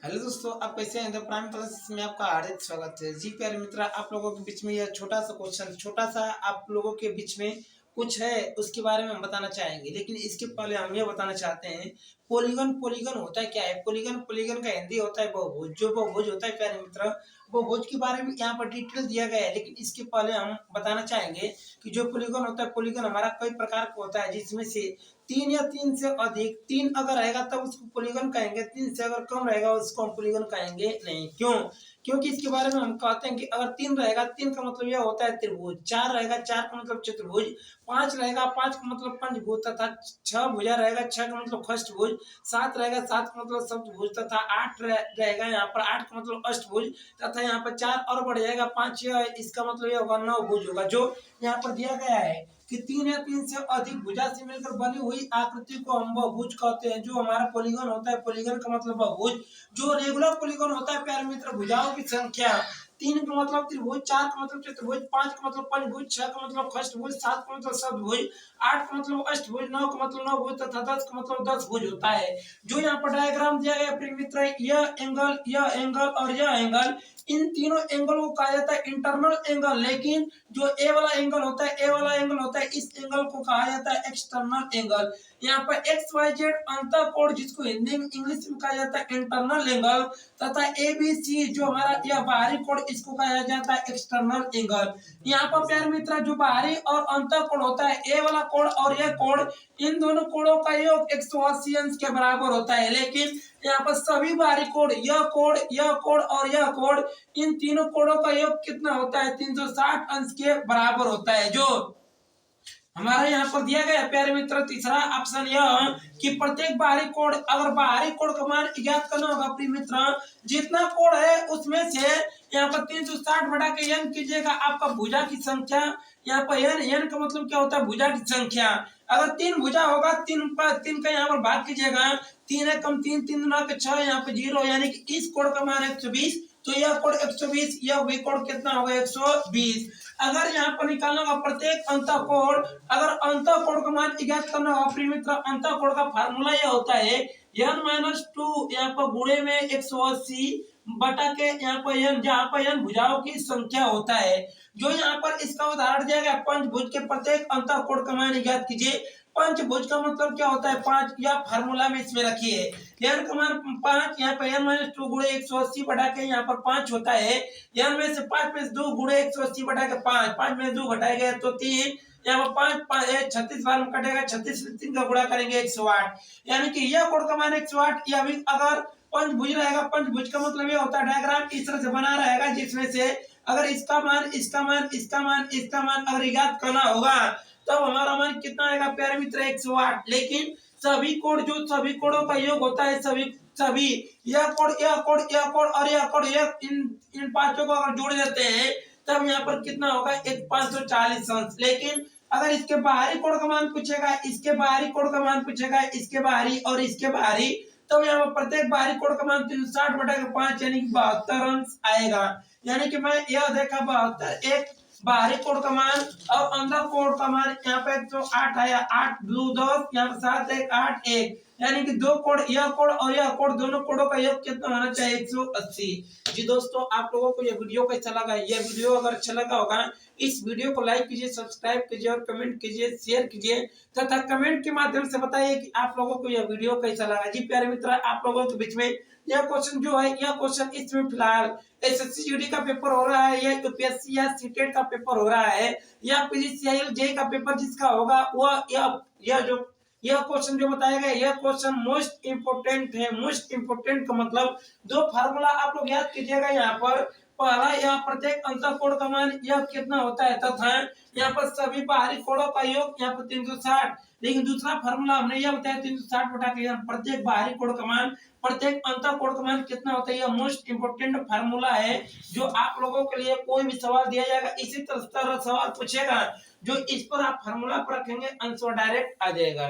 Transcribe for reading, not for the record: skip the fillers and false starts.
Hello दोस्तों, आप कैसे हैं? द प्राइम क्लासेस में आपका हार्दिक स्वागत है। जी प्यारे मित्र, आप लोगों के बीच में यह छोटा सा क्वेश्चन, छोटा सा आप लोगों के बीच में कुछ है उसके बारे में हम बताना चाहेंगे। लेकिन इसके पहले हम ये बताना चाहते हैं, पॉलीगन पॉलीगन होता है क्या है? पॉलीगन पॉलीगन का हिंदी होता है बहुभुज। जो बहुभुज होता है प्यारे मित्र, बहुभुज के बारे में यहाँ पर डिटेल दिया गया है। लेकिन इसके पहले हम बताना चाहेंगे कि जो पॉलीगन होता है, पॉलीगन हमारा कई प्रकार का होता है, जिसमें से तीन या तीन से अधिक, तीन अगर रहेगा तब उसको पॉलीगन कहेंगे, तीन से अगर कम रहेगा उसको हम पॉलीगन कहेंगे नहीं। क्यों? क्योंकि इसके बारे में हम कहते हैं कि अगर तीन रहेगा, तीन का मतलब यह होता है त्रिभुज, चार रहेगा, चार का मतलब चतुर्भुज, पांच रहेगा, पांच का मतलब पंचभुज, तथा छह भुजा रहेगा, छह का मतलब खष्टभुज, सात रहेगा, सात का मतलब सप्तभुज, तथा आठ रहेगा यहाँ पर, आठ का मतलब अष्टभुज, तथा यहाँ पर चार और बढ़ जाएगा, पांच, इसका मतलब यह होगा नौ भुज होगा। जो यहाँ पर दिया गया है कि तीन या तीन से अधिक भुजा से मिलकर बनी हुई आकृति को हम बहुभुज कहते हैं। जो हमारा पॉलीगन होता है, पॉलीगन का मतलब बहुभुज। जो रेगुलर पॉलीगन होता है प्यारे मित्र, भुजाओं की संख्या तीन का मतलब त्रिभुज, चार का मतलब चतुर्भुज, पांच का मतलब पंचभुज, छह का मतलब खष्टभुज, सात का मतलब सप्तभुज, आठ का मतलब अष्टभुज, नौ का मतलब नवभुज, तथा दस का मतलब दस भुज होता है। जो यहाँ पर डायग्राम दिया गया प्रिय मित्र, यह एंगल और यह एंगल, इन तीनों एंगल को कहा जाता है इंटरनल एंगल। लेकिन जो ए वाला एंगल होता है, ए वाला एंगल होता है, इस एंगल को कहा जाता है एक्सटर्नल एंगल। यहाँ पर एक्स वाई जेड अंतर कोण, जिसको हिंदी में इंग्लिश में कहा जाता है इंटरनल एंगल, तथा ए बी सी जो हमारा यह बाहरी कोण, इसको कहा जाता है एक्सटर्नल एंगल। यहाँ पर प्यारे मित्र, जो बाहरी और अंतर कोण होता है, ए वाला कोण और यह कोण, इन दोनों कोणों का योग 180 अंश के बराबर होता है। लेकिन यहाँ पर सभी बाहरी कोण, यह कोण, यह कोण और यह कोण, इन तीनों कोणों का योग कितना होता है? 360 अंश के बराबर होता है। जो हमारा यहाँ पर दिया गया प्यारे मित्र तीसरा ऑप्शन यह कि प्रत्येक बाहरी कोण, अगर बाहरी कोण का मान ज्ञात करना होगा प्रिय मित्र, जितना कोण है उसमें से यहाँ पर 360 बटा के n कीजिएगा, आपका भुजा की संख्या। यहाँ पर n का मतलब क्या होता है? भुजा की संख्या। अगर तीन भुजा होगा, तीन पर तीन का यहाँ पर भाग कीजिएगा, तीन है कम तीन, तीन नौ के छह, यहाँ पे जीरो, यानी कि इस कोण का मान 120, तो यह कोण 120, यह भी कोण कितना होगा? 120। अगर यहाँ पर निकालना होगा प्रत्येक अंतःकोण, अगर अंतःकोण का मान ज्ञात करना होगा प्रिय मित्र, अंतःकोण का फार्मूला यह होता है n-2, यहाँ पर गुणे में 180 बटा के यहाँ पर n, जहाँ पर n भुजाओं की संख्या होता है। जो यहाँ पर इसका उदाहरण दिया गया, पंचभुज के प्रत्येक अंतःकोण का मान ज्ञात कीजिए। पंचभुज का मतलब क्या होता है? पांच, या फार्मूला में इसमें रखिए n का मान 5, यहाँ पर n-2 गुणे 180 बढ़ा के यहाँ पर 5 होता है। n में से 5 में से 2 गुणे 180 बढ़ा के 5, 5 में 2 घटाया गया तो 3, यहाँ पर 5 36 बार में कटेगा, 36 से 3 का गुणा करेंगे 108, यानी कि यह कोण का मान 108। यह भी अगर पंचभुज रहेगा, पंचभुज का मतलब यह होता है डायग्राम इस तरह से बना रहेगा, जिसमें से अगर इसका मान, इसका मान, इसका मान, इसका मान अगर ज्ञात करना होगा, तब हमारा मान कितना आएगा प्यारे मित्र? 108। लेकिन सभी कोण, जो सभी कोणों का योग होता है, सभी सभी यह कोण, यह कोण, यह कोण और यह कोण, यह इन पांचों को अगर जोड़ देते हैं, तब यहाँ पर कितना होगा? 540 अंश। लेकिन अगर इसके बाहरी कोण का मान पूछेगा, इसके बाहरी कोण का मान पूछेगा, इसके बाहरी और इसके बाहरी, तब यहाँ पर प्रत्येक बाहरी कोण का मान 360 बटा के 5, यानी कि 72 अंश आएगा। यानी कि मैं यह देखा 72, एक बाहरी कोण का मान और अंदर कोण का मान, यहाँ पे 108 आया, 8 2 10, यहाँ पे 7 1 8 1, यानी कि दो कोण, यह कोण और यह कोण, दोनों कोणों का योग कितना होना चाहिए? 180। जी दोस्तों, आप लोगों को यह वीडियो कैसा लगा? यह वीडियो अगर अच्छा लगा होगा, इस वीडियो को लाइक कीजिए, सब्सक्राइब कीजिए और कमेंट कीजिए, शेयर कीजिए, तथा कमेंट के माध्यम से बताइए कि आप लोगों को यह वीडियो कैसा लगा। जी प्यारे मित्र, आप लोगों के बीच में यह क्वेश्चन जो है, यह क्वेश्चन इसमें फिलहाल एसएससी जीडी का पेपर हो रहा है, या यूपीएससी या सीटेट का पेपर हो रहा है, या पीजीसीआईएल जेईई का पेपर जिसका होगा, वह यह क्वेश्चन जो बताया गया, यह क्वेश्चन मोस्ट इंपोर्टेंट है। मोस्ट इंपोर्टेंट का मतलब दो फार्मूला आप लोग याद कीजिएगा। यहाँ पर पहला, यह प्रत्येक अंतःकोण का मान यह कितना होता है, तथा यहाँ पर सभी बाहरी कोणों का योग यहाँ पर 360। लेकिन दूसरा फार्मूला हमने यह बताया 360 बटा के प्रत्येक बाहरी कोण का मान, प्रत्येक अंतःकोण का मान कितना होता है। यह मोस्ट इंपोर्टेंट फार्मूला है, जो आप लोगों के लिए कोई भी सवाल दिया जाएगा, इसी तरह सवाल पूछेगा, जो इस पर आप फार्मूला पर रखेंगे, आंसर डायरेक्ट आ जाएगा।